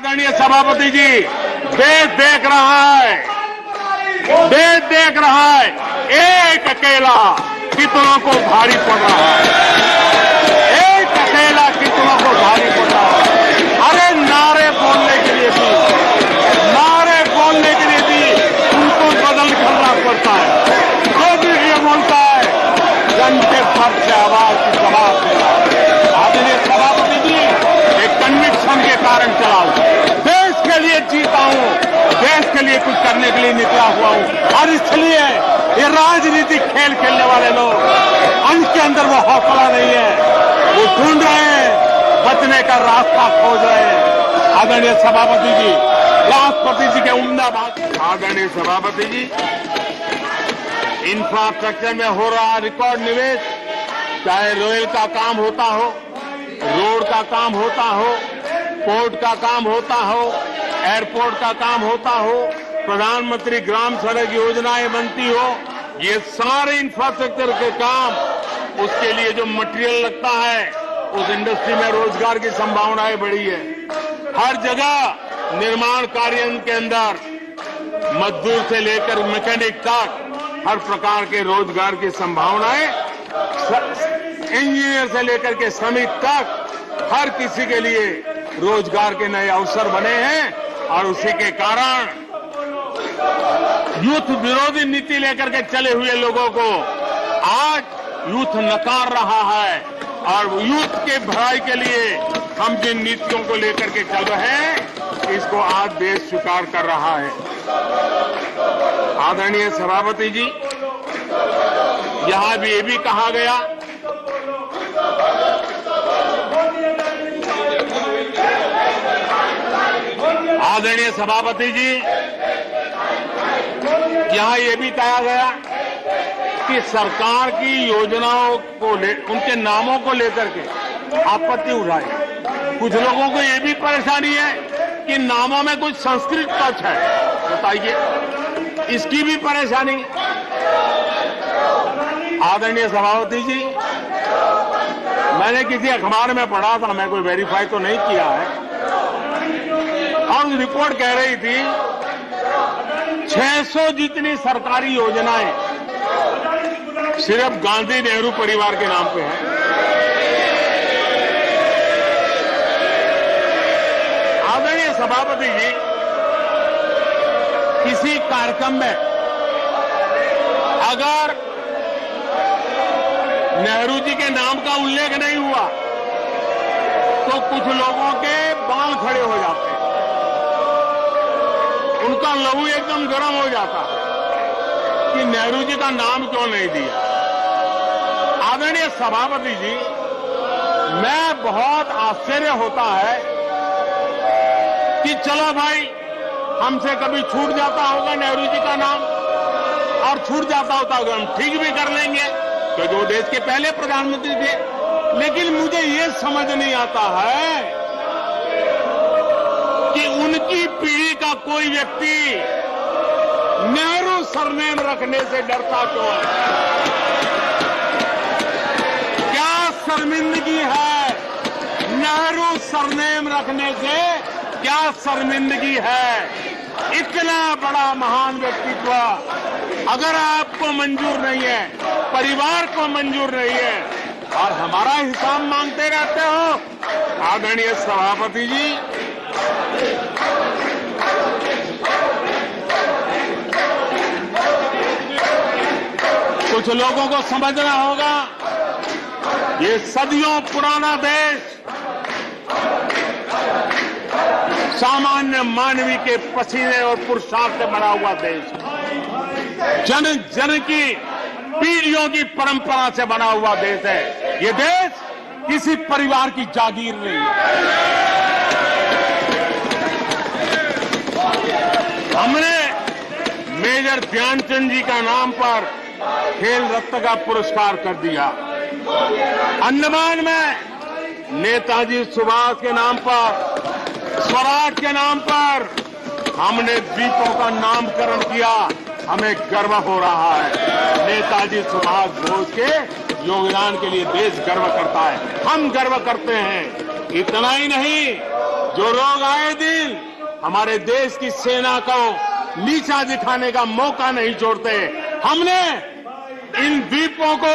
आदरणीय सभापति जी, देश देख रहा है एक अकेला कितनों को भारी पड़ रहा है, एक अकेला कितनों को भारी पड़ रहा है। अरे नारे बोलने के लिए भी उनको बदल करना पड़ता है। जो भी ये बोलता है घंटे भर से आवाज की जवाब देना। आदरणीय सभापति जी, एक कन्विक्शन के कारण चला हूं, देश के लिए जीता हूं, देश के लिए कुछ करने के लिए निकला हुआ हूं। और इसलिए ये राजनीतिक खेल खेलने वाले लोग, उनके अंदर वो हौसला नहीं है, वो ढूंढ रहे हैं, बचने का रास्ता खोज रहे हैं। आदरणीय सभापति जी, राष्ट्रपति जी के उम्दा बात। आदरणीय सभापति जी, इंफ्रास्ट्रक्चर में हो रहा रिकॉर्ड निवेश, चाहे रेल का काम होता हो, रोड का काम होता हो, पोर्ट का काम होता हो, एयरपोर्ट का काम होता हो, प्रधानमंत्री ग्राम सड़क योजनाएं बनती हो, ये सारे इंफ्रास्ट्रक्चर के काम, उसके लिए जो मटेरियल लगता है, उस इंडस्ट्री में रोजगार की संभावनाएं बढ़ी है। हर जगह निर्माण कार्य के अंदर मजदूर से लेकर मैकेनिक तक हर प्रकार के रोजगार की संभावनाएं, इंजीनियर से लेकर के श्रमिक तक हर किसी के लिए रोजगार के नए अवसर बने हैं। और उसी के कारण यूथ विरोधी नीति लेकर के चले हुए लोगों को आज यूथ नकार रहा है। और यूथ के भलाई के लिए हम जिन नीतियों को लेकर के चल रहे हैं, इसको आज देश स्वीकार कर रहा है। आदरणीय सभापति जी, यहां भी ये भी कहा गया आदरणीय सभापति जी, यहां ये भी कहा गया कि सरकार की योजनाओं को उनके नामों को लेकर के आपत्ति उठाई। कुछ लोगों को ये भी परेशानी है कि नामों में कुछ संस्कृत टच है। बताइए, इसकी भी परेशानी। आदरणीय सभापति जी, मैंने किसी अखबार में पढ़ा था, मैं कोई वेरीफाई तो नहीं किया है, और उस रिपोर्ट कह रही थी 600 जितनी सरकारी योजनाएं सिर्फ गांधी नेहरू परिवार के नाम पे है। आदरणीय सभापति जी, किसी कार्यक्रम में अगर नेहरू जी के नाम का उल्लेख नहीं हुआ तो कुछ लोगों के बाल खड़े हो जाते हैं, उनका लहू एकदम गर्म हो जाता है कि नेहरू जी का नाम क्यों नहीं दिया। आदरणीय सभापति जी, मैं बहुत आश्चर्य होता है कि चलो भाई, हमसे कभी छूट जाता होगा नेहरू जी का नाम, और छूट जाता होता होगा, हम ठीक भी कर लेंगे क्योंकि वो देश के पहले प्रधानमंत्री थे। लेकिन मुझे ये समझ नहीं आता है कि उनकी पीढ़ी का कोई व्यक्ति नेहरू सरनेम रखने से डरता क्यों है। क्या शर्मिंदगी है नेहरू सरनेम रखने से? क्या शर्मिंदगी है? इतना बड़ा महान व्यक्तित्व अगर आपको मंजूर नहीं है, परिवार को मंजूर नहीं है, और हमारा हिसाब मांगते रहते हो। आदरणीय सभापति जी, कुछ लोगों को समझना होगा, ये सदियों पुराना देश सामान्य मानवी के पसीने और पुरुषार्थ से बना हुआ देश, जन जन की पीढ़ियों की परंपरा से बना हुआ देश है। ये देश किसी परिवार की जागीर नहीं है। हमने मेजर ध्यानचंद जी का नाम पर खेल रत्न का पुरस्कार कर दिया। अंडमान में नेताजी सुभाष के नाम पर, स्वराज के नाम पर हमने द्वीपों का नामकरण किया। हमें गर्व हो रहा है। नेताजी सुभाष बोस के योगदान के लिए देश गर्व करता है, हम गर्व करते हैं। इतना ही नहीं, जो लोग आए दिन हमारे देश की सेना को नीचा दिखाने का मौका नहीं छोड़ते। हमने इन द्वीपों को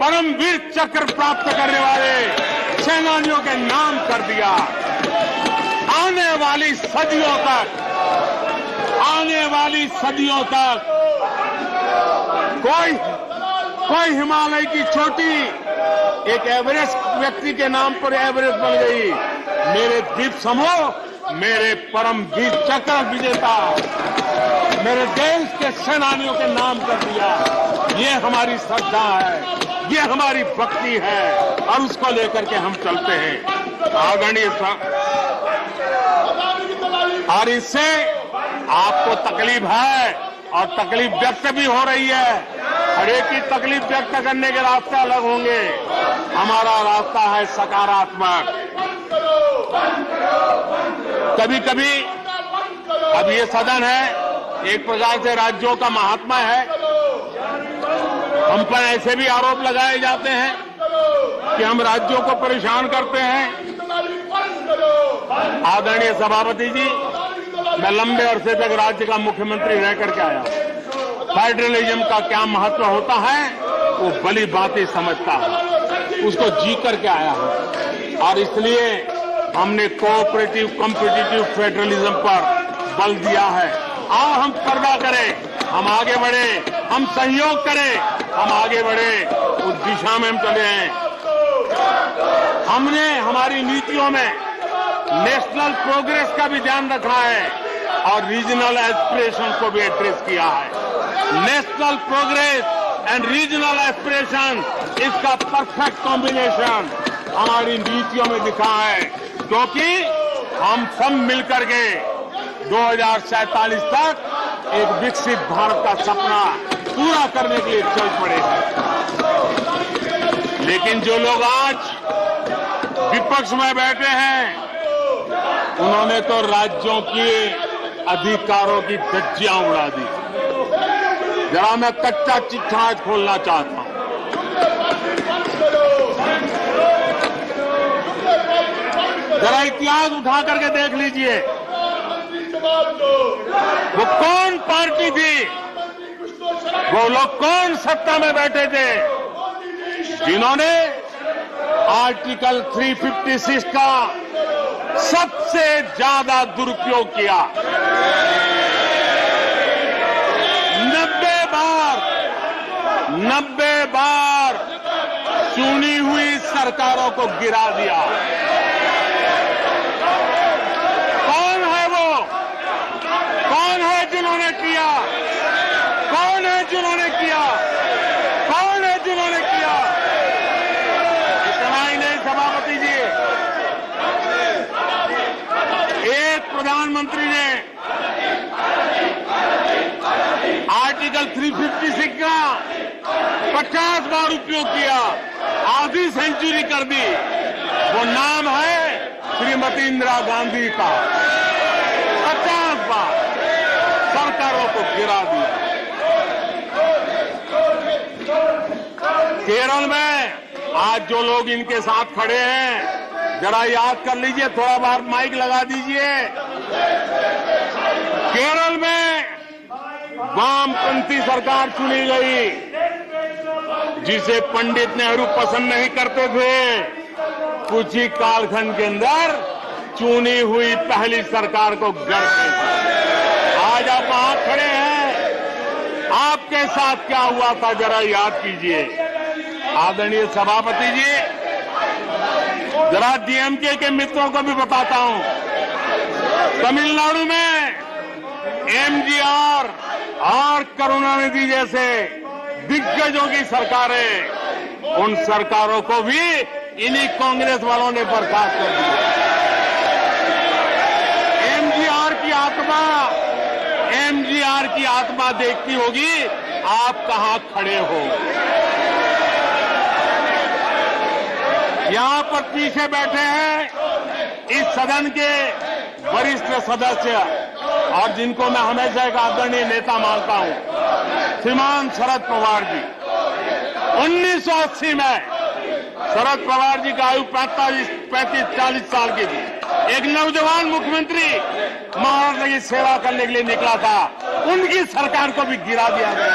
परमवीर चक्र प्राप्त करने वाले सेनानियों के नाम कर दिया। आने वाली सदियों तक कोई हिमालय की चोटी एक एवरेस्ट व्यक्ति के नाम पर एवरेस्ट बन गई। मेरे द्वीप समूह मेरे परमवीर चक्र विजेता मेरे देश के सेनानियों के नाम कर दिया। ये हमारी श्रद्धा है, ये हमारी भक्ति है और उसको लेकर के हम चलते हैं आदरणीय और इससे आपको तकलीफ है और तकलीफ व्यक्त भी हो रही है। हर एक की तकलीफ व्यक्त करने के रास्ते अलग होंगे। हमारा रास्ता है सकारात्मक। कभी कभी अब ये सदन है, एक प्रकार से राज्यों का महात्मा है। हम पर ऐसे भी आरोप लगाए जाते हैं कि हम राज्यों को परेशान करते हैं। आदरणीय सभापति जी, मैं लंबे अरसे तक राज्य का मुख्यमंत्री रह करके आया। फेडरलिज्म का क्या महत्व होता है वो भली बातें समझता है, उसको जी करके आया हूं और इसलिए हमने कोऑपरेटिव कॉम्पिटिटिव फेडरलिज्म पर बल दिया है। आओ हम स्पर्धा करें, हम आगे बढ़े, हम सहयोग करें, हम आगे बढ़े, उस दिशा में हम चले हैं। हमने हमारी नीतियों में नेशनल प्रोग्रेस का भी ध्यान रखा है और रीजनल एस्पिरेशन को भी एड्रेस किया है। National progress and regional aspiration, इसका परफेक्ट कॉम्बिनेशन हमारी नीतियों में दिखा है, क्योंकि हम सब मिलकर के 2047 तक एक विकसित भारत का सपना पूरा करने के लिए चल पड़े हैं। लेकिन जो लोग आज विपक्ष में बैठे हैं, उन्होंने तो राज्यों के अधिकारों की धज्जियां उड़ा दी। जरा मैं कच्चा चिट्ठा आज खोलना चाहता हूं। जरा इतिहास उठा करके देख लीजिए, वो कौन पार्टी थी, वो लोग कौन सत्ता में बैठे थे जिन्होंने आर्टिकल 356 का सबसे ज्यादा दुरुपयोग किया। 90 बार चुनी हुई सरकारों को गिरा दिया। कौन है वो? कौन है जिन्होंने किया? कौन है जिन्होंने किया? कौन है जिन्होंने किया? इतना ही नहीं सभापति जी, एक प्रधानमंत्री ने आर्टिकल 356 का 50 बार उपयोग किया, आधी सेंचुरी कर दी। वो नाम है श्रीमती इंदिरा गांधी का। 50 बार सरकारों को गिरा दिया। केरल में आज जो लोग इनके साथ खड़े हैं, जरा याद कर लीजिए, थोड़ा बार माइक लगा दीजिए। केरल में वामपंथी सरकार चुनी गई, जिसे पंडित नेहरू पसंद नहीं करते थे। कुछ ही कालखंड के अंदर चुनी हुई पहली सरकार को गढ़ते थे। आज आप वहां खड़े हैं, आपके साथ क्या हुआ था जरा याद कीजिए। आदरणीय सभापति जी, जरा डीएमके के मित्रों को भी बताता हूं, तमिलनाडु में एमजीआर और करुणानिधि जैसे दिग्गजों की सरकारें, उन सरकारों को भी इन्हीं कांग्रेस वालों ने बर्खास्त कर दिया। एमजीआर की आत्मा देखती होगी आप कहां खड़े हो। यहां पर पीछे बैठे हैं इस सदन के वरिष्ठ सदस्य और जिनको मैं हमेशा एक आदरणीय नेता मानता हूं, श्रीमान शरद पवार जी। 1980 में शरद पवार जी की आयु 35-40 साल की थी। एक नौजवान मुख्यमंत्री महाराष्ट्र की सेवा करने के लिए निकला था, उनकी सरकार को भी गिरा दिया गया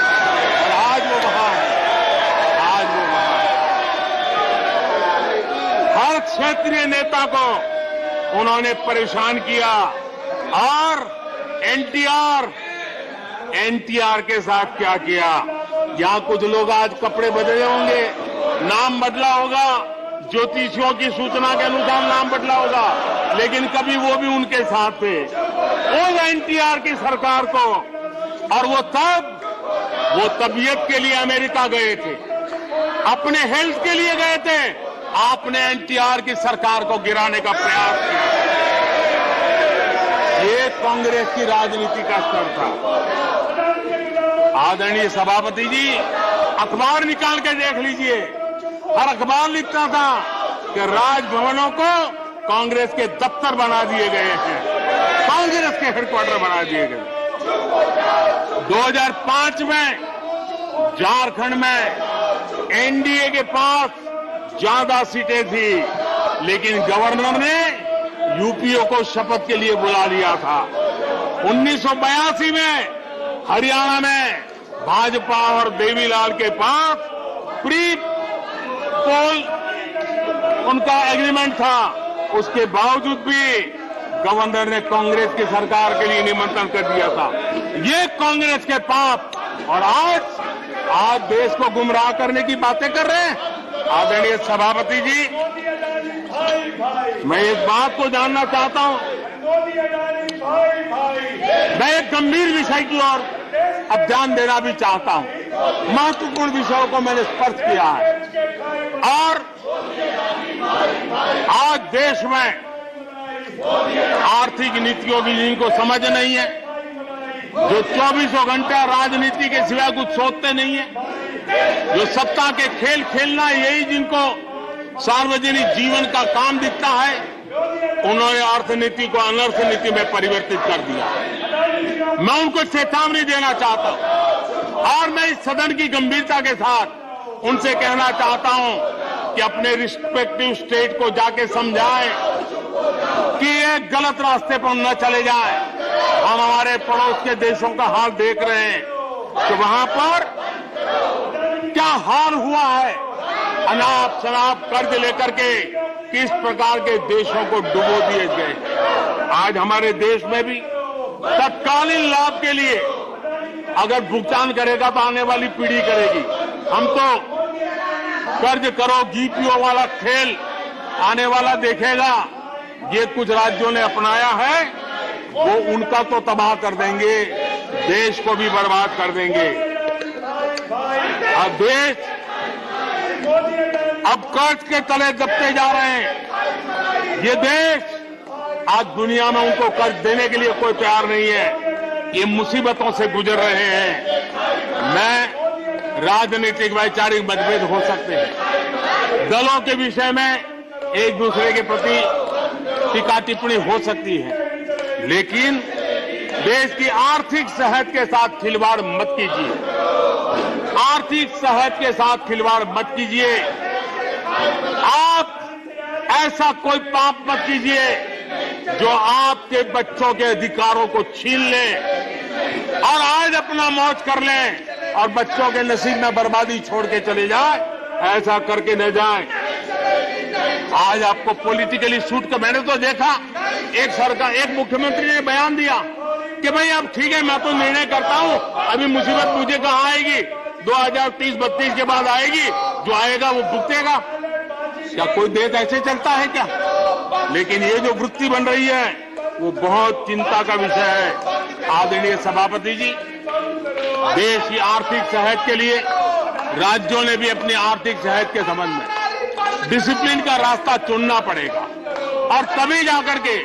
और आज वो वहां है, आज वो वहां है। हर क्षेत्रीय नेता को उन्होंने परेशान किया और एनटीआर के साथ क्या किया। यहां कुछ लोग आज कपड़े बदले होंगे, नाम बदला होगा, ज्योतिषियों की सूचना के अनुसार नाम बदला होगा, लेकिन कभी वो भी उनके साथ थे। उस एनटीआर की सरकार को, और वो तबीयत के लिए अमेरिका गए थे, अपने हेल्थ के लिए गए थे। आपने एनटीआर की सरकार को गिराने का प्रयास किया। ये कांग्रेस की राजनीति का स्तर था। आदरणीय सभापति जी, अखबार निकाल के देख लीजिए, हर अखबार लिखता था कि राजभवनों को कांग्रेस के दफ्तर बना दिए गए हैं, कांग्रेस के हेडक्वार्टर बना दिए गए। 2005 में झारखंड में एनडीए के पास ज्यादा सीटें थी, लेकिन गवर्नर ने यूपीओ को शपथ के लिए बुला लिया था। 1982 में हरियाणा में भाजपा और देवीलाल के पास प्री पोल उनका एग्रीमेंट था, उसके बावजूद भी गवर्नर ने कांग्रेस की सरकार के लिए निमंत्रण कर दिया था। ये कांग्रेस के पाप, और आज देश को गुमराह करने की बातें कर रहे हैं। आदरणीय सभापति जी, मैं इस बात को जानना चाहता हूं, मैं एक गंभीर विषय की ओर अब ध्यान देना भी चाहता हूं। महत्वपूर्ण विषयों को मैंने स्पर्श किया है और आज देश में आर्थिक नीतियों की जिनको समझ नहीं है, जो 24 घंटा राजनीति के सिवाय कुछ सोचते नहीं है, जो सत्ता के खेल खेलना यही जिनको सार्वजनिक जीवन का काम दिखता है, उन्होंने अर्थनीति को अनर्थ नीति में परिवर्तित कर दिया। मैं उनको चेतावनी देना चाहता हूं और मैं इस सदन की गंभीरता के साथ उनसे कहना चाहता हूं कि अपने रिस्पेक्टिव स्टेट को जाके समझाएं कि ये गलत रास्ते पर न चले जाएं। हम हमारे पड़ोस के देशों का हाल देख रहे हैं कि वहां पर क्या हाल हुआ है, अनाप शनाप कर्ज लेकर के किस प्रकार के देशों को डुबो दिए गए। आज हमारे देश में भी तत्कालीन लाभ के लिए अगर भुगतान करेगा तो आने वाली पीढ़ी करेगी। हम तो कर्ज करो जीपीओ वाला खेल आने वाला देखेगा। ये कुछ राज्यों ने अपनाया है, वो उनका तो तबाह कर देंगे, देश को भी बर्बाद कर देंगे। अब देश अब कर्ज के तले दबते जा रहे हैं। ये देश आज दुनिया में उनको कर्ज देने के लिए कोई तैयार नहीं है। ये मुसीबतों से गुजर रहे हैं। मैं राजनीतिक वैचारिक मतभेद हो सकते हैं, दलों के विषय में एक दूसरे के प्रति टीका टिप्पणी हो सकती है, लेकिन देश की आर्थिक सेहत के साथ खिलवाड़ मत कीजिए। आर्थिक सेहत के साथ खिलवाड़ मत कीजिए। आप ऐसा कोई पाप मत कीजिए जो आपके बच्चों के अधिकारों को छीन ले और आज अपना मौज कर लें और बच्चों के नसीब में बर्बादी छोड़ के चले जाए। ऐसा करके न जाए। आज आपको पॉलिटिकली सूट कर, मैंने तो देखा एक मुख्यमंत्री ने बयान दिया कि भाई अब ठीक है, मैं तो निर्णय करता हूं, अभी मुसीबत मुझे कहां आएगी, 2030-32 के बाद आएगी, जो आएगा वो भुगतेगा। क्या कोई देश ऐसे चलता है क्या? लेकिन ये जो वृत्ति बन रही है वो बहुत चिंता का विषय है। आदरणीय सभापति जी, देश की आर्थिक सेहत के लिए राज्यों ने भी अपनी आर्थिक सेहत के संबंध में डिसिप्लिन का रास्ता चुनना पड़ेगा और तभी जाकर के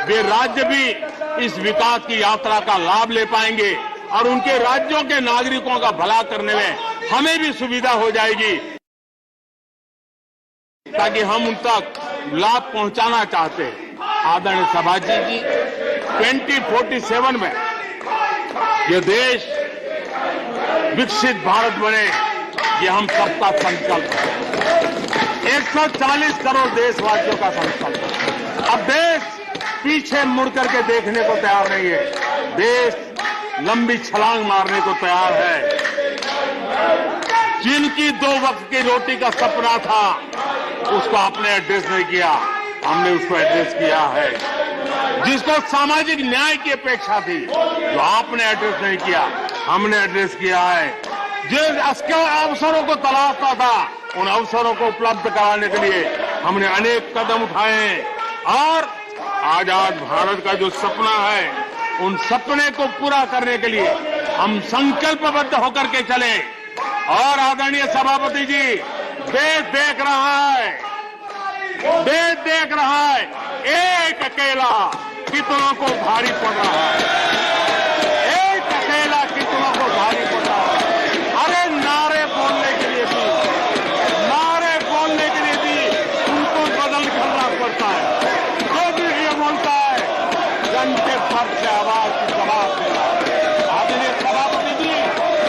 वे राज्य भी इस विकास की यात्रा का लाभ ले पाएंगे और उनके राज्यों के नागरिकों का भला करने में हमें भी सुविधा हो जाएगी, ताकि हम उन तक लाभ पहुंचाना चाहते हैं। आदरणीय सभापति जी, 2047 में यह देश विकसित भारत बने, ये हम सबका संकल्प है। 140 करोड़ देशवासियों का संकल्प है। अब देश पीछे मुड़ करके देखने को तैयार नहीं है। देश लंबी छलांग मारने को तैयार है। जिनकी 2 वक्त की रोटी का सपना था, उसको आपने एड्रेस नहीं किया, हमने उसको एड्रेस किया है। जिसको सामाजिक न्याय की अपेक्षा थी, जो आपने एड्रेस नहीं किया, हमने एड्रेस किया है। जिन अवसरों को तलाशता था, उन अवसरों को उपलब्ध कराने के लिए हमने अनेक कदम उठाए हैं और आजाद भारत का जो सपना है, उन सपने को पूरा करने के लिए हम संकल्पबद्ध होकर के चले। और आदरणीय सभापति जी, देश देख रहा है, देश देख रहा है, एक अकेला कितनों को भारी पड़ रहा है, एक अकेला कितनों को भारी पड़ रहा है। अरे नारे बोलने के लिए भी उनको बदल करना पड़ता है। जो भी ये बोलता है, जन के फर्ज से आवाज की जवाब देना। आदरणीय सभापति जी,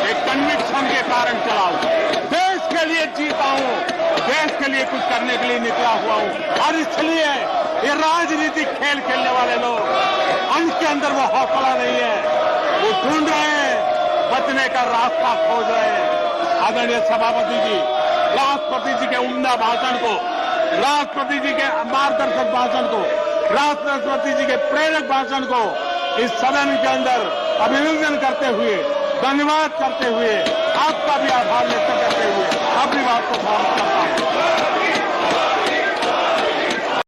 एक कन्विक्शन के कारण चला हूं, देश के लिए जीता हूं, देश के लिए कुछ करने के लिए निकला हुआ हूं। और इसलिए ये राजनीतिक खेल खेलने वाले लोग, उनके अंदर वो हौसला नहीं है, वो ढूंढ रहे हैं, बचने का रास्ता खोज रहे हैं। आदरणीय सभापति जी, राष्ट्रपति जी के उम्दा भाषण को, राष्ट्रपति जी के मार्गदर्शक भाषण को, राष्ट्रपति जी के प्रेरक भाषण को इस सदन के अंदर अभिनंदन करते हुए, धन्यवाद करते हुए, आपका भी आभार व्यक्त करते हुए अपनी बात को समाप्त करता हूं।